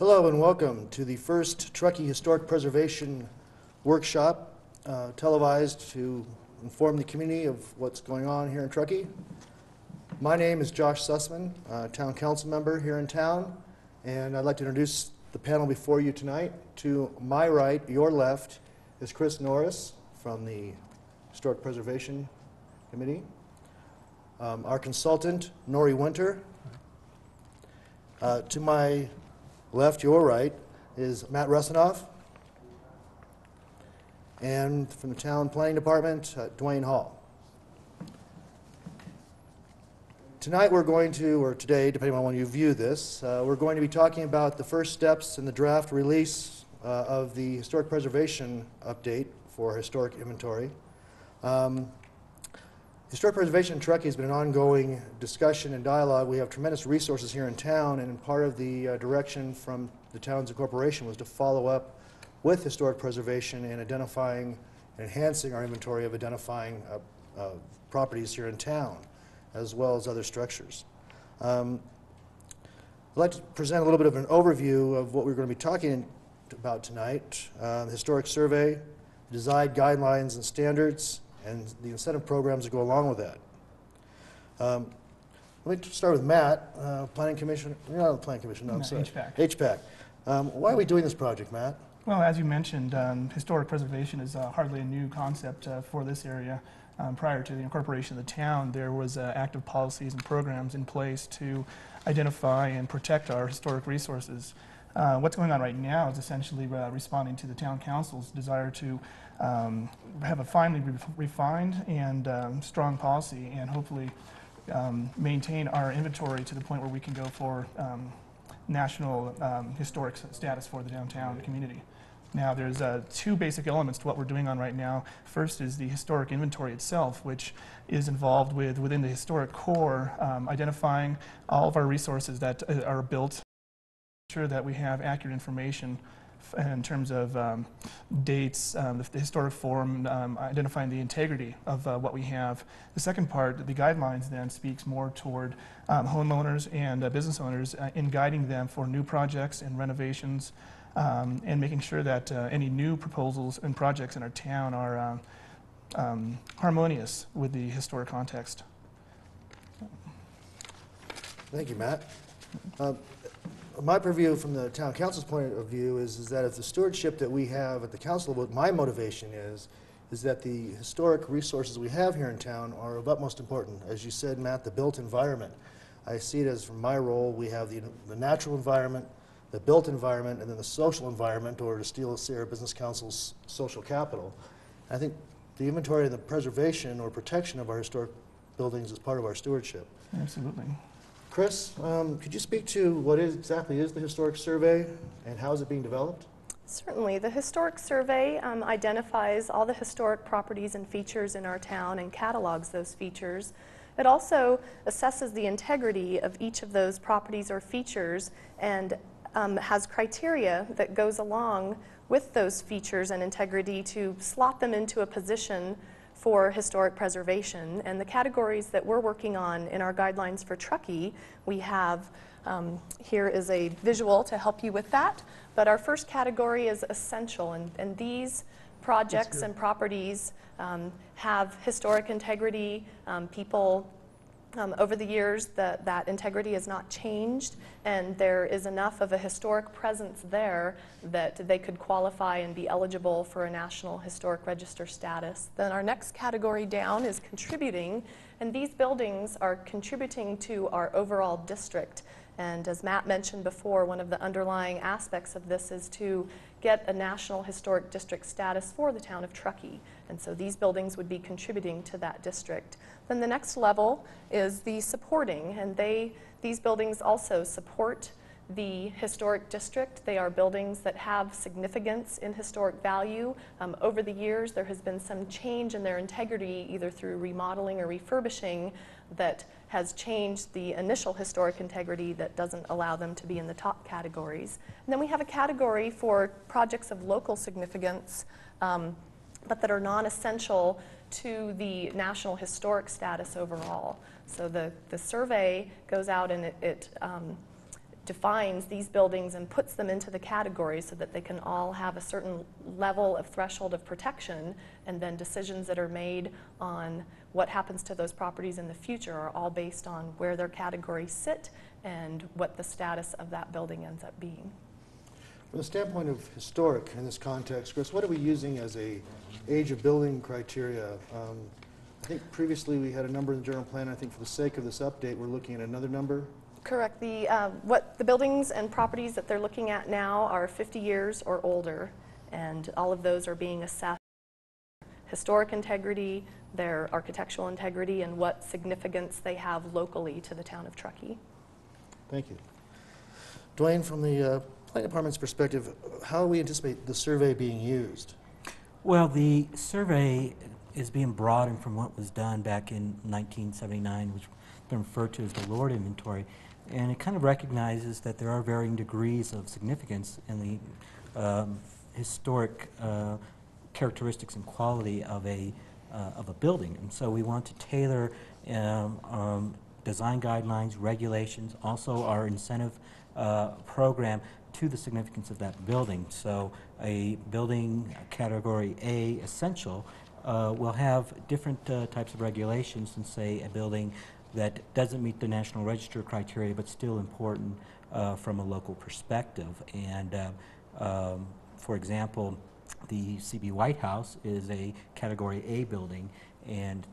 Hello and welcome to the first Truckee Historic Preservation Workshop, televised to inform the community of what's going on here in Truckee. My name is Josh Susman, Town Council member here in town, and I'd like to introduce the panel before you tonight. To my right, your left, is Kris Norris from the Historic Preservation Committee. Our consultant, Nore Winter. To my left, your right, is Matt Rusanoff. And from the Town Planning Department, Dwayne Hall. Tonight we're going to, or today, depending on when you view this, we're going to be talking about the first steps in the draft release of the Historic Preservation Update for Historic Inventory. Historic preservation in Truckee has been an ongoing discussion and dialogue. We have tremendous resources here in town, and part of the direction from the Towns and Corporation was to follow up with historic preservation and identifying and enhancing our inventory of identifying properties here in town, as well as other structures. I'd like to present a little bit of an overview of what we're going to be talking about tonight. The historic survey, design guidelines and standards, and the incentive programs that go along with that. Let me start with Matt, Planning Commission. You're not on the Planning Commission, no, I'm sorry. HPAC. HPAC. Why are we doing this project, Matt? Well, as you mentioned, historic preservation is hardly a new concept for this area. Prior to the incorporation of the town, there was active policies and programs in place to identify and protect our historic resources. What's going on right now is essentially responding to the town council's desire to have a finely refined and strong policy, and hopefully maintain our inventory to the point where we can go for national historic status for the downtown community. Now, there's two basic elements to what we're doing on right now. First is the historic inventory itself, which is involved with, within the historic core, identifying all of our resources that are built, sure that we have accurate information in terms of dates, the historic form, identifying the integrity of what we have. The second part, the guidelines, then speaks more toward homeowners and business owners in guiding them for new projects and renovations, and making sure that any new proposals and projects in our town are harmonious with the historic context. Thank you, Matt. My purview from the town council's point of view is that if the stewardship that we have at the council, what my motivation is that the historic resources we have here in town are of utmost importance. As you said, Matt, the built environment. I see it as, from my role, we have the natural environment, the built environment, and then the social environment, or to steal Sierra Business Council's social capital. I think the inventory and the preservation or protection of our historic buildings is part of our stewardship. Absolutely. Kris, could you speak to what exactly is the historic survey and how is it being developed? Certainly. The historic survey identifies all the historic properties and features in our town and catalogs those features. It also assesses the integrity of each of those properties or features and has criteria that goes along with those features and integrity to slot them into a position for historic preservation. And the categories that we're working on in our guidelines for Truckee, we have, here is a visual to help you with that, but our first category is essential, and these projects and properties have historic integrity. People over the years, that integrity has not changed, and there is enough of a historic presence there that they could qualify and be eligible for a National Historic Register status. Then our next category down is contributing, and these buildings are contributing to our overall district. And as Matt mentioned before, one of the underlying aspects of this is to get a National Historic District status for the town of Truckee. And so these buildings would be contributing to that district. Then the next level is the supporting, and these buildings also support the historic district. They are buildings that have significance in historic value. Over the years, there has been some change in their integrity, either through remodeling or refurbishing, that has changed the initial historic integrity that doesn't allow them to be in the top categories. And then we have a category for projects of local significance, but that are non-essential to the National Historic status overall. So the survey goes out and it defines these buildings and puts them into the categories so that they can all have a certain level of threshold of protection, and then decisions that are made on what happens to those properties in the future are all based on where their categories sit and what the status of that building ends up being. From the standpoint of historic in this context, Kris, what are we using as a age of building criteria? I think previously we had a number in the general plan. I think for the sake of this update, we're looking at another number. Correct. What the buildings and properties that they're looking at now are 50 years or older, and all of those are being assessed. Historic integrity, their architectural integrity, and what significance they have locally to the town of Truckee. Thank you. Dwayne, from the planning department's perspective, how do we anticipate the survey being used? Well, the survey is being broadened from what was done back in 1979, which has been referred to as the Lord inventory, and it kind of recognizes that there are varying degrees of significance in the historic characteristics and quality of a building. And so we want to tailor design guidelines, regulations, also our incentive program to the significance of that building. So a building category A, essential, will have different types of regulations than, say, a building that doesn't meet the National Register criteria but still important from a local perspective. And for example, the CB White House is a Category A building, and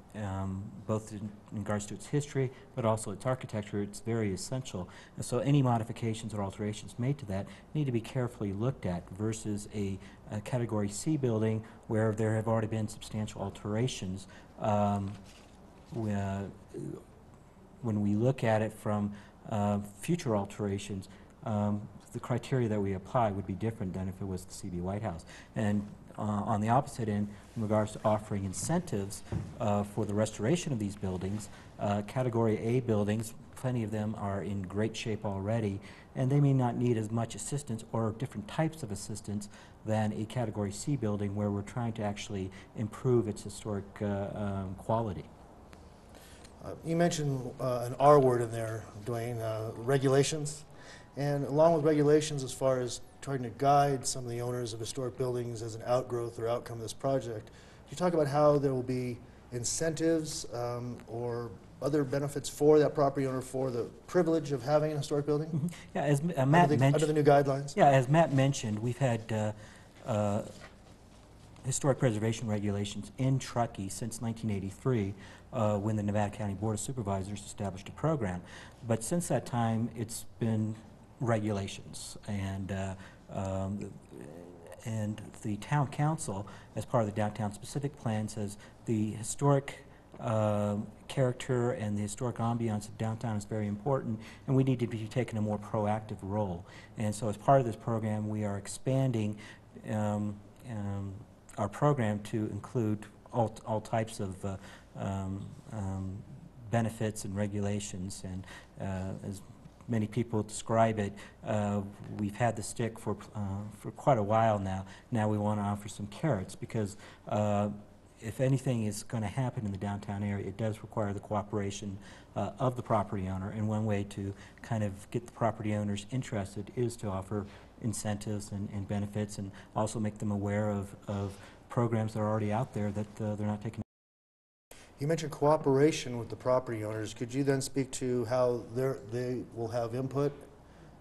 both in regards to its history but also its architecture, it's very essential. And so any modifications or alterations made to that need to be carefully looked at versus a Category C building where there have already been substantial alterations. When we look at it from future alterations, the criteria that we apply would be different than if it was the CB White House. And on the opposite end, in regards to offering incentives for the restoration of these buildings, Category A buildings, plenty of them are in great shape already, and they may not need as much assistance or different types of assistance than a Category C building where we're trying to actually improve its historic quality. You mentioned an R word in there, Dwayne, regulations. And along with regulations as far as trying to guide some of the owners of historic buildings as an outgrowth or outcome of this project, can you talk about how there will be incentives or other benefits for that property owner for the privilege of having a historic building? Mm-hmm. Yeah, as Matt mentioned, under the new guidelines? Yeah, as Matt mentioned, we've had historic preservation regulations in Truckee since 1983 when the Nevada County Board of Supervisors established a program. But since that time, it's been regulations, and the town council, as part of the downtown specific plan, says the historic character and the historic ambiance of downtown is very important, and we need to be taking a more proactive role. And so as part of this program, we are expanding our program to include all types of benefits and regulations. And as many people describe it, we've had the stick for quite a while now. Now we want to offer some carrots, because if anything is going to happen in the downtown area, it does require the cooperation of the property owner. And one way to kind of get the property owners interested is to offer incentives and benefits, and also make them aware of programs that are already out there that they're not taking. You mentioned cooperation with the property owners. Could you then speak to how they will have input,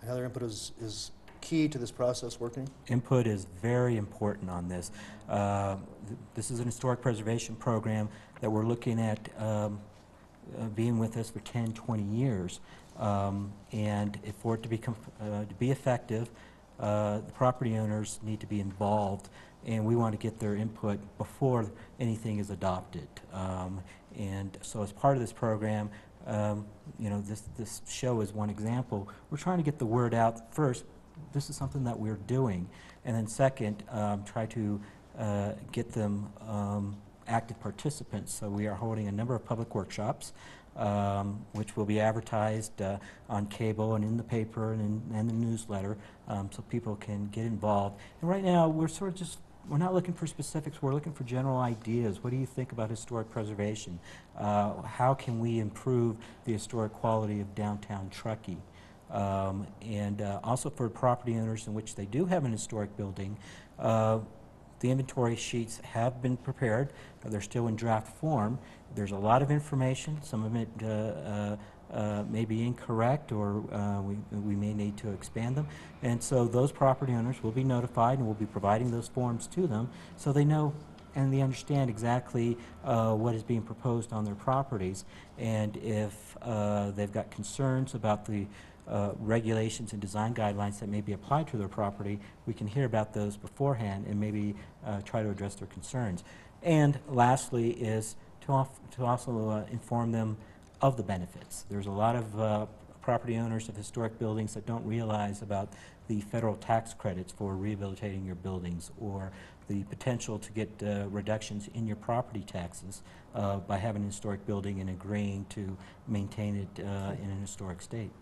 and how their input is key to this process working? Input is very important on this. This is an historic preservation program that we're looking at being with us for 10, 20 years. And for it to be effective, the property owners need to be involved, and we want to get their input before anything is adopted. And so as part of this program, you know, this show is one example. We're trying to get the word out first. This is something that we're doing. And then second, try to get them active participants. So we are holding a number of public workshops, which will be advertised on cable and in the paper and in the newsletter, so people can get involved. And right now, we're sort of just, we're not looking for specifics, we're looking for general ideas. What do you think about historic preservation? How can we improve the historic quality of downtown Truckee? And also for property owners in which they do have an historic building, the inventory sheets have been prepared. They're still in draft form. There's a lot of information. Some of it may be incorrect, or we may need to expand them. And so those property owners will be notified, and we'll be providing those forms to them so they know and they understand exactly what is being proposed on their properties. And if they've got concerns about the regulations and design guidelines that may be applied to their property, we can hear about those beforehand and maybe try to address their concerns. And lastly is to also inform them of the benefits. There's a lot of property owners of historic buildings that don't realize about the federal tax credits for rehabilitating your buildings, or the potential to get reductions in your property taxes by having an historic building and agreeing to maintain it in an historic state.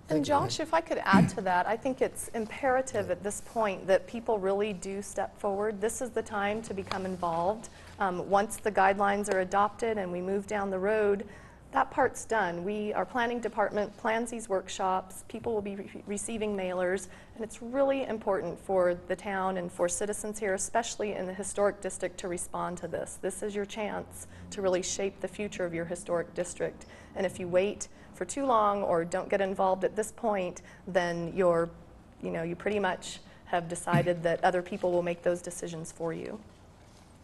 And Josh, if I could add to that, I think it's imperative at this point that people really do step forward. This is the time to become involved. Once the guidelines are adopted and we move down the road, that part's done. Our planning department plans these workshops, people will be receiving mailers, and it's really important for the town and for citizens here, especially in the historic district, to respond to this. This is your chance to really shape the future of your historic district. And if you wait for too long or don't get involved at this point, then you pretty much have decided that other people will make those decisions for you.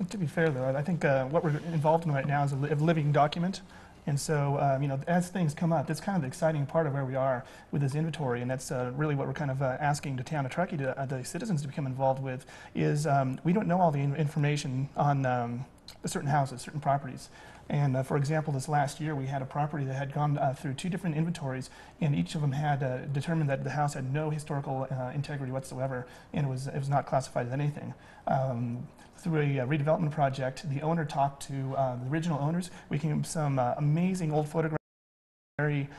To be fair, though, I think what we're involved in right now is a living document. And so, as things come up, that's kind of the exciting part of where we are with this inventory, and that's really what we're kind of asking the town of Truckee, the citizens, to become involved with, is we don't know all the information on certain houses, certain properties. And for example, this last year we had a property that had gone through 2 different inventories, and each of them had determined that the house had no historical integrity whatsoever, and it was not classified as anything. Through a redevelopment project, the owner talked to the original owners. We came some amazing old photographs, very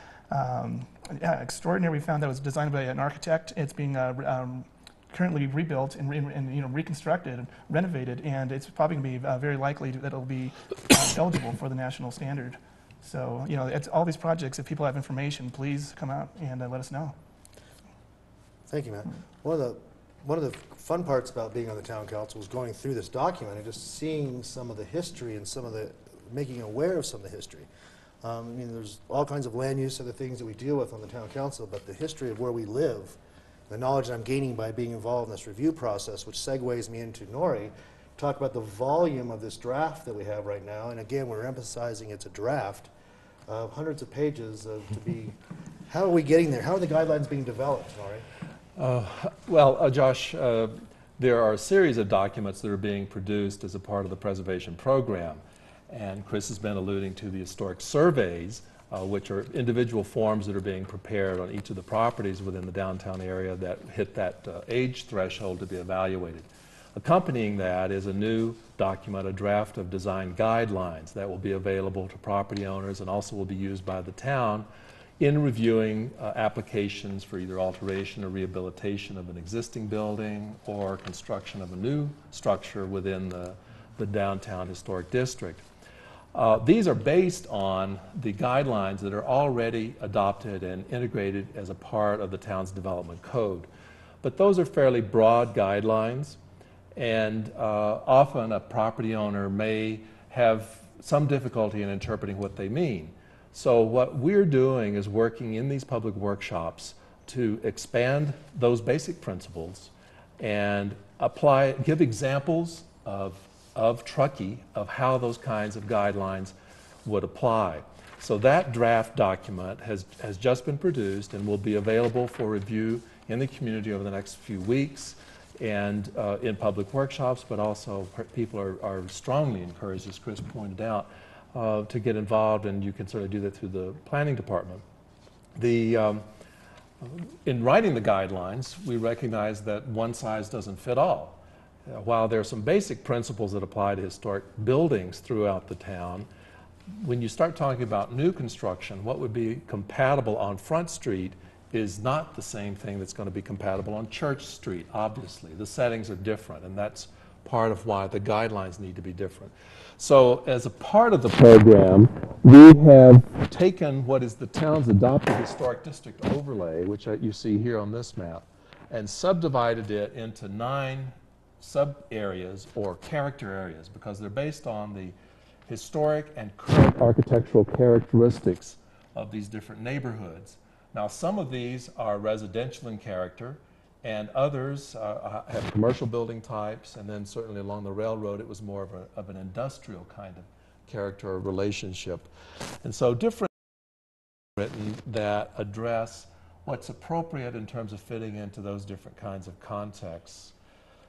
extraordinary. We found that it was designed by an architect. It's being currently rebuilt and reconstructed and renovated, and it's probably going to be very likely that it'll be eligible for the national standard. So, it's all these projects. If people have information, please come out and let us know. Thank you, Matt. One of the fun parts about being on the town council was going through this document and just seeing some of the history and making aware of some of the history. There's all kinds of land use, other things that we deal with on the town council, but the history of where we live, the knowledge that I'm gaining by being involved in this review process, which segues me into Nore, talk about the volume of this draft that we have right now. And again, we're emphasizing it's a draft of hundreds of pages how are we getting there? How are the guidelines being developed, Nore? Josh, there are a series of documents that are being produced as a part of the preservation program. And Kris has been alluding to the historic surveys, which are individual forms that are being prepared on each of the properties within the downtown area that hit that age threshold to be evaluated. Accompanying that is a new document, a draft of design guidelines that will be available to property owners and also will be used by the town in reviewing applications for either alteration or rehabilitation of an existing building or construction of a new structure within the downtown historic district. These are based on the guidelines that are already adopted and integrated as a part of the town's development code. But those are fairly broad guidelines, and often a property owner may have some difficulty in interpreting what they mean. So what we're doing is working in these public workshops to expand those basic principles and give examples of Truckee, of how those kinds of guidelines would apply. So that draft document has just been produced and will be available for review in the community over the next few weeks and in public workshops, but also people are strongly encouraged, as Kris pointed out, to get involved, and you can sort of do that through the planning department. In writing the guidelines, we recognize that one size doesn't fit all. While there are some basic principles that apply to historic buildings throughout the town, when you start talking about new construction, what would be compatible on Front Street is not the same thing that's going to be compatible on Church Street, obviously. The settings are different, and that's part of why the guidelines need to be different. So as a part of the program, we have taken what is the town's adopted historic district overlay, which you see here on this map, and subdivided it into 9 sub-areas or character areas, because they're based on the historic and current architectural characteristics of these different neighborhoods. Now, some of these are residential in character, and others have commercial building types, and then certainly along the railroad it was more of an industrial kind of character or relationship. And so different written that address what's appropriate in terms of fitting into those different kinds of contexts.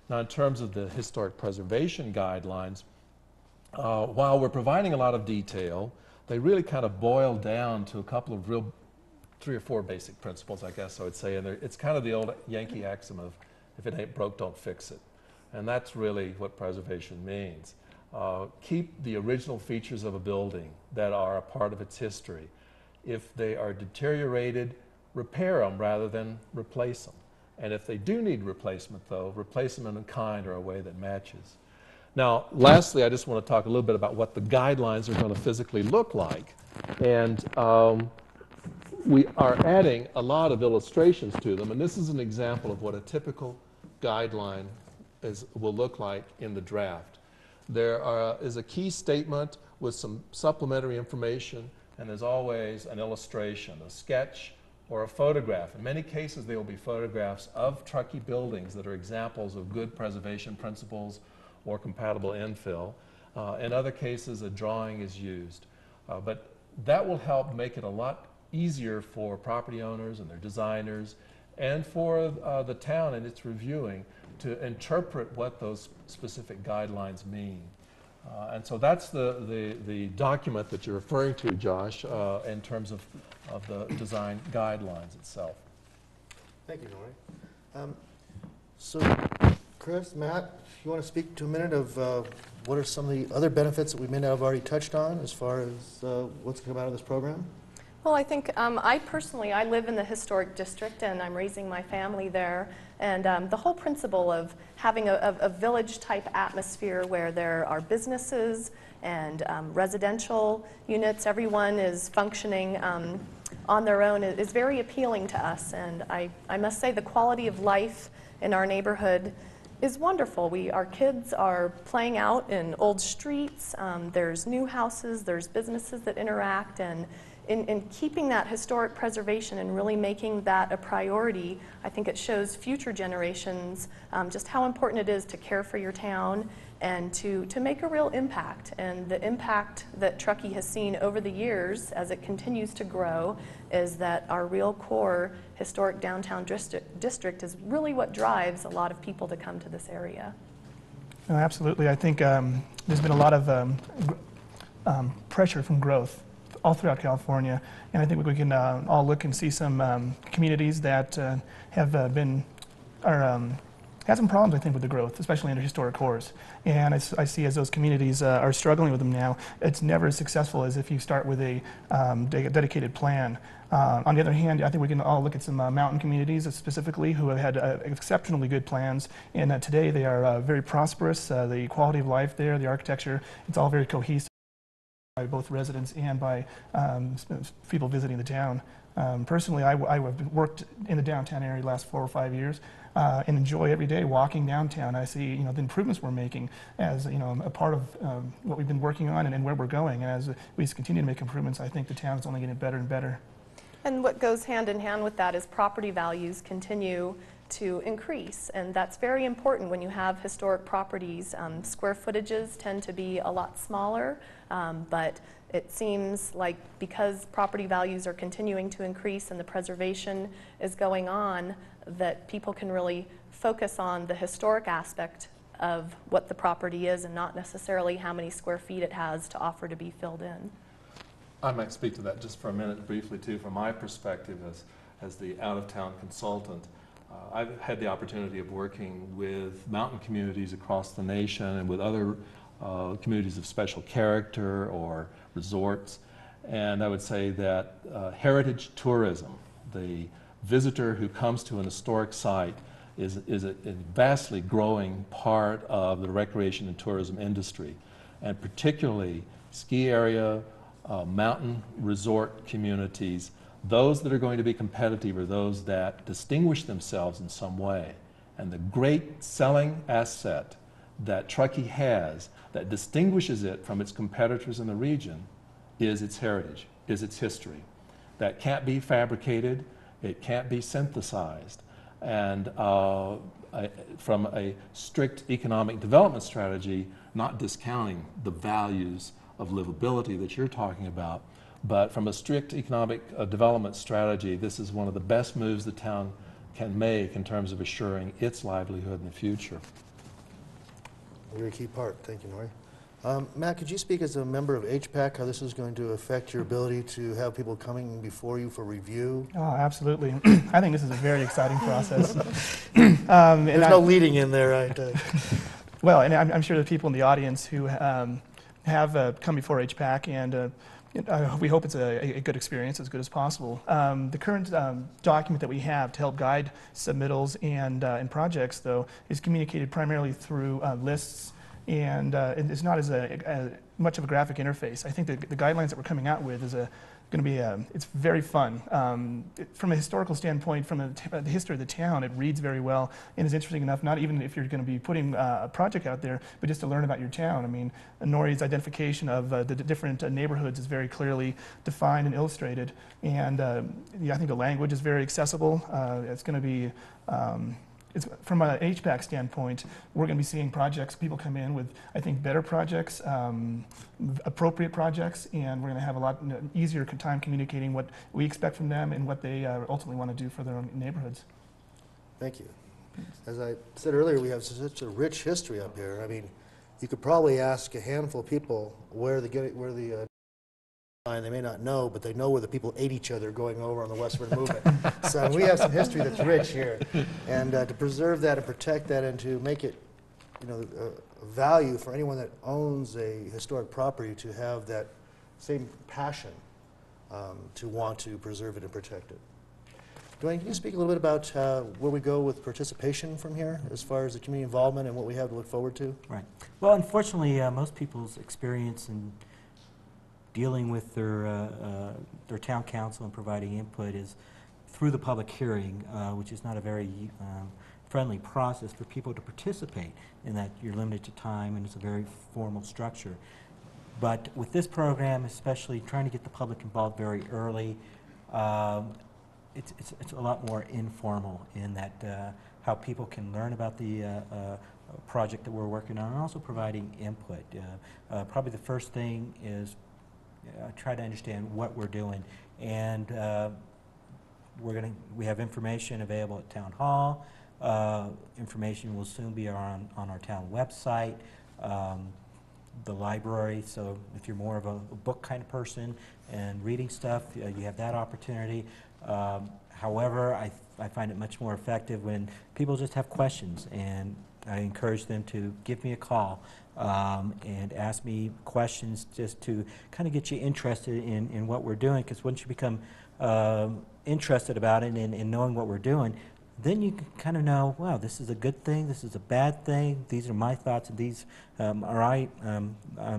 Now, in terms of the historic preservation guidelines, while we're providing a lot of detail, they really kind of boil down to a couple of 3 or 4 basic principles, I guess I would say. And it's kind of the old Yankee axiom of, if it ain't broke, don't fix it. And that's really what preservation means. Keep the original features of a building that are a part of its history. If they are deteriorated, repair them rather than replace them. And if they do need replacement, though, replace them in a kind or a way that matches. Now, lastly, I just want to talk a little bit about what the guidelines are going to physically look like. And we are adding a lot of illustrations to them, and this is an example of what a typical guideline will look like in the draft. There is a key statement with some supplementary information, and there's always an illustration, a sketch, or a photograph. In many cases, there will be photographs of Truckee buildings that are examples of good preservation principles or compatible infill. In other cases, a drawing is used. But that will help make it a lot easier for property owners and their designers and for the town and its reviewing to interpret what those specific guidelines mean. And so that's the document that you're referring to, Josh, in terms of the design guidelines itself. Thank you, Nore. So, Kris, Matt, if you want to speak to a minute of what are some of the other benefits that we may not have already touched on as far as what's come out of this program? Well, I think I personally live in the historic district, and I'm raising my family there. And the whole principle of having a village-type atmosphere where there are businesses and residential units, everyone is functioning on their own, is very appealing to us. And I must say the quality of life in our neighborhood is wonderful. Our kids are playing out in old streets. There's new houses. There's businesses that interact. And in keeping that historic preservation and really making that a priority, I think it shows future generations just how important it is to care for your town and to make a real impact. And the impact that Truckee has seen over the years as it continues to grow is that our real core historic downtown district is really what drives a lot of people to come to this area. No, absolutely. I think there's been a lot of pressure from growth all throughout California, and I think we can all look and see some communities that have had some problems, I think, with the growth, especially in the historic cores. And I see as those communities are struggling with them now, it's never as successful as if you start with a dedicated plan. On the other hand, I think we can all look at some mountain communities specifically who have had exceptionally good plans, and today they are very prosperous. The quality of life there, the architecture, it's all very cohesive by both residents and by people visiting the town. Personally, I've worked in the downtown area the last 4 or 5 years and enjoy every day walking downtown. I see the improvements we're making as a part of what we've been working on and where we're going. And as we continue to make improvements, I think the town is only getting better and better. And what goes hand in hand with that is property values continue to increase, and that's very important when you have historic properties. Square footages tend to be a lot smaller, but it seems like because property values are continuing to increase and the preservation is going on, that people can really focus on the historic aspect of what the property is and not necessarily how many square feet it has to offer to be filled in. I might speak to that just for a minute briefly too, from my perspective as the out-of-town consultant. I've had the opportunity of working with mountain communities across the nation and with other communities of special character or resorts. And I would say that heritage tourism, the visitor who comes to an historic site, is a vastly growing part of the recreation and tourism industry, and particularly ski area, mountain resort communities. Those that are going to be competitive are those that distinguish themselves in some way. And the great selling asset that Truckee has that distinguishes it from its competitors in the region is its heritage, is its history. That can't be fabricated, it can't be synthesized. And from a strict economic development strategy, not discounting the values of livability that you're talking about, but from a strict economic development strategy, this is one of the best moves the town can make in terms of assuring its livelihood in the future. A very key part. Thank you, Nore. Matt, could you speak as a member of HPAC, how this is going to affect your ability to have people coming before you for review? Oh, absolutely. I think this is a very exciting process. There's no leading in there, right? Well, and I'm sure the people in the audience who have come before HPAC, and we hope it's a good experience, as good as possible. The current document that we have to help guide submittals and projects, though, is communicated primarily through lists, and it's not as much of a graphic interface. I think the guidelines that we're coming out with is going to be it's very fun. From a historical standpoint, from the history of the town, it reads very well and is interesting enough, not even if you're going to be putting a project out there, but just to learn about your town. I mean, Nore's identification of the different neighborhoods is very clearly defined and illustrated, and yeah, I think the language is very accessible. It's going to be from an HPAC standpoint, we're going to be seeing projects, people come in with, I think, better projects, appropriate projects, and we're going to have a lot easier time communicating what we expect from them and what they ultimately want to do for their own neighborhoods. Thank you. As I said earlier, we have such a rich history up here. I mean, you could probably ask a handful of people where the line, they may not know, but they know where the people ate each other going over on the westward movement. So we have some history that's rich here, and to preserve that and protect that and to make it, a value for anyone that owns a historic property to have that same passion to want to preserve it and protect it. Dwayne, can you speak a little bit about where we go with participation from here as far as the community involvement and what we have to look forward to? Right. Well, unfortunately, most people's experience in dealing with their town council and providing input is through the public hearing, which is not a very friendly process for people to participate in that. You're limited to time and it's a very formal structure. But with this program, especially trying to get the public involved very early, it's a lot more informal in that how people can learn about the project that we're working on and also providing input. Probably the first thing is try to understand what we're doing, and we have information available at Town Hall. Information will soon be on our town website, the library. So if you're more of a book kind of person and reading stuff, you have that opportunity. However, I find it much more effective when people just have questions, and I encourage them to give me a call and ask me questions just to kind of get you interested in what we're doing, because once you become interested about it and knowing what we're doing, then you can kind of know, wow, this is a good thing, this is a bad thing, these are my thoughts, and these are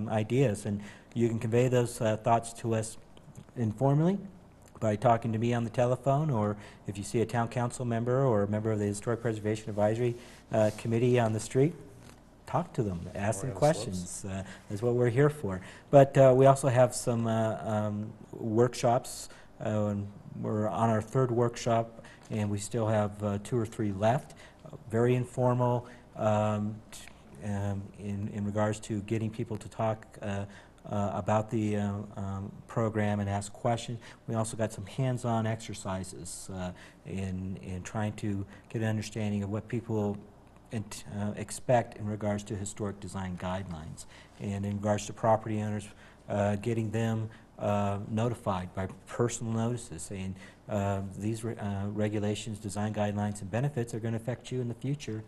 ideas, and you can convey those thoughts to us informally by talking to me on the telephone, or if you see a town council member or a member of the Historic Preservation Advisory Committee on the street, talk to them, ask them questions. That's what we're here for. But we also have some workshops. We're on our third workshop, and we still have 2 or 3 left. Very informal in regards to getting people to talk about the program and ask questions. We also got some hands-on exercises in trying to get an understanding of what people expect in regards to historic design guidelines, and in regards to property owners, getting them notified by personal notices saying these regulations, design guidelines, and benefits are going to affect you in the future.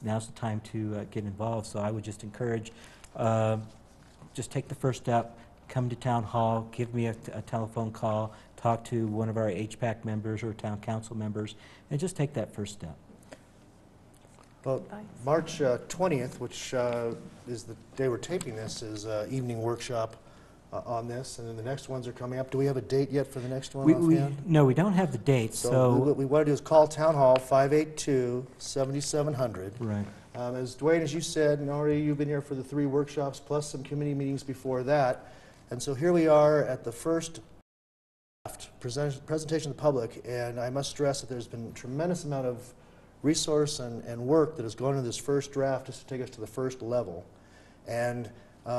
Now's the time to get involved. So I would just encourage, just take the first step, come to Town Hall, give me a telephone call, talk to one of our HPAC members or town council members, and just take that first step. Well, advice. March 20th, which is the day we're taping this, is evening workshop on this, and then the next ones are coming up. Do we have a date yet for the next one offhand? No, we don't have the dates, So what we want to do is call Town Hall 582-7700. Right. As Dwayne, as you said, Nore, you've been here for the 3 workshops plus some committee meetings before that, and so here we are at the first presentation to the public, and I must stress that there's been a tremendous amount of resource and work that has gone into this first draft just to take us to the first level. And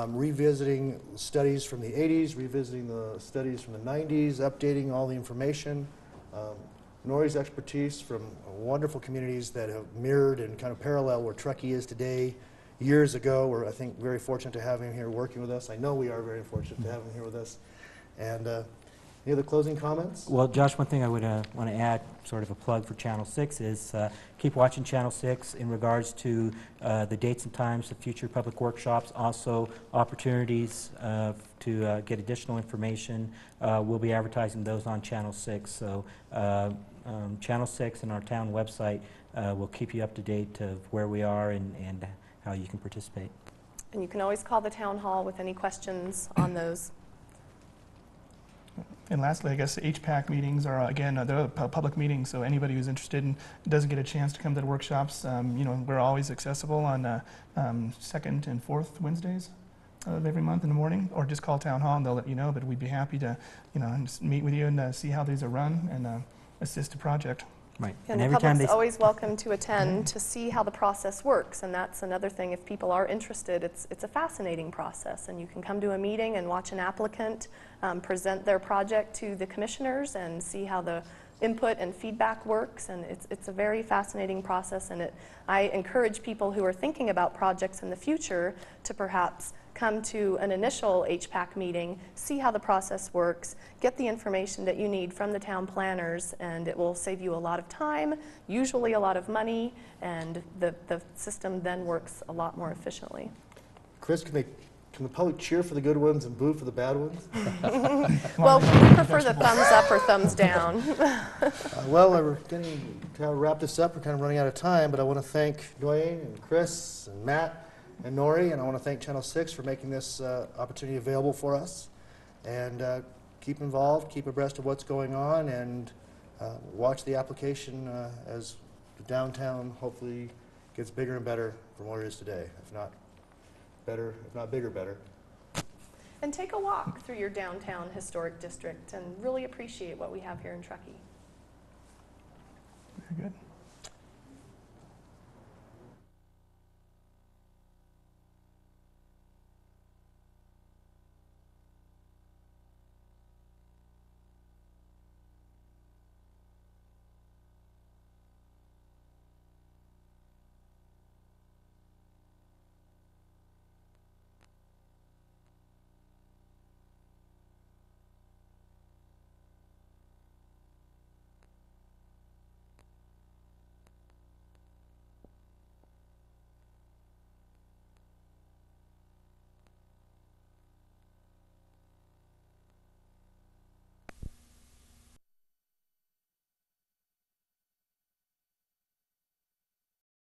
revisiting studies from the 80s, revisiting the studies from the 90s, updating all the information. Nore's expertise from wonderful communities that have mirrored and kind of parallel where Truckee is today. Years ago, we're, I think, very fortunate to have him here working with us. I know we are very fortunate to have him here with us. And any other closing comments? Well, Josh, one thing I would want to add, sort of a plug for Channel 6, is keep watching Channel 6 in regards to the dates and times of future public workshops, also opportunities to get additional information. We'll be advertising those on Channel 6. So Channel 6 and our town website will keep you up to date of where we are and how you can participate. And you can always call the town hall with any questions on those. And lastly, I guess the HPAC meetings are, again, they're public meetings, so anybody who's interested and doesn't get a chance to come to the workshops, you know, we're always accessible on second and fourth Wednesdays of every month in the morning, or just call Town Hall and they'll let you know, but we'd be happy to, you know, just meet with you and see how these are run and assist the project. Right. And the public's always welcome to attend to see how the process works, and that's another thing. If people are interested, it's a fascinating process, and you can come to a meeting and watch an applicant present their project to the commissioners and see how the input and feedback works, and it's a very fascinating process, and I encourage people who are thinking about projects in the future to perhaps come to an initial HPAC meeting, see how the process works, get the information that you need from the town planners, and it will save you a lot of time, usually a lot of money, and the system then works a lot more efficiently. Kris, can the public cheer for the good ones and boo for the bad ones? Well, we prefer the thumbs up or thumbs down. Well, we're getting to wrap this up. We're kind of running out of time, but I want to thank Dwayne and Kris and Matt and Nore, and I want to thank Channel 6 for making this opportunity available for us. And keep involved, keep abreast of what's going on, and watch the application as the downtown hopefully gets bigger and better from what it is today. If not better, if not bigger, better. And take a walk through your downtown historic district and really appreciate what we have here in Truckee. Very good.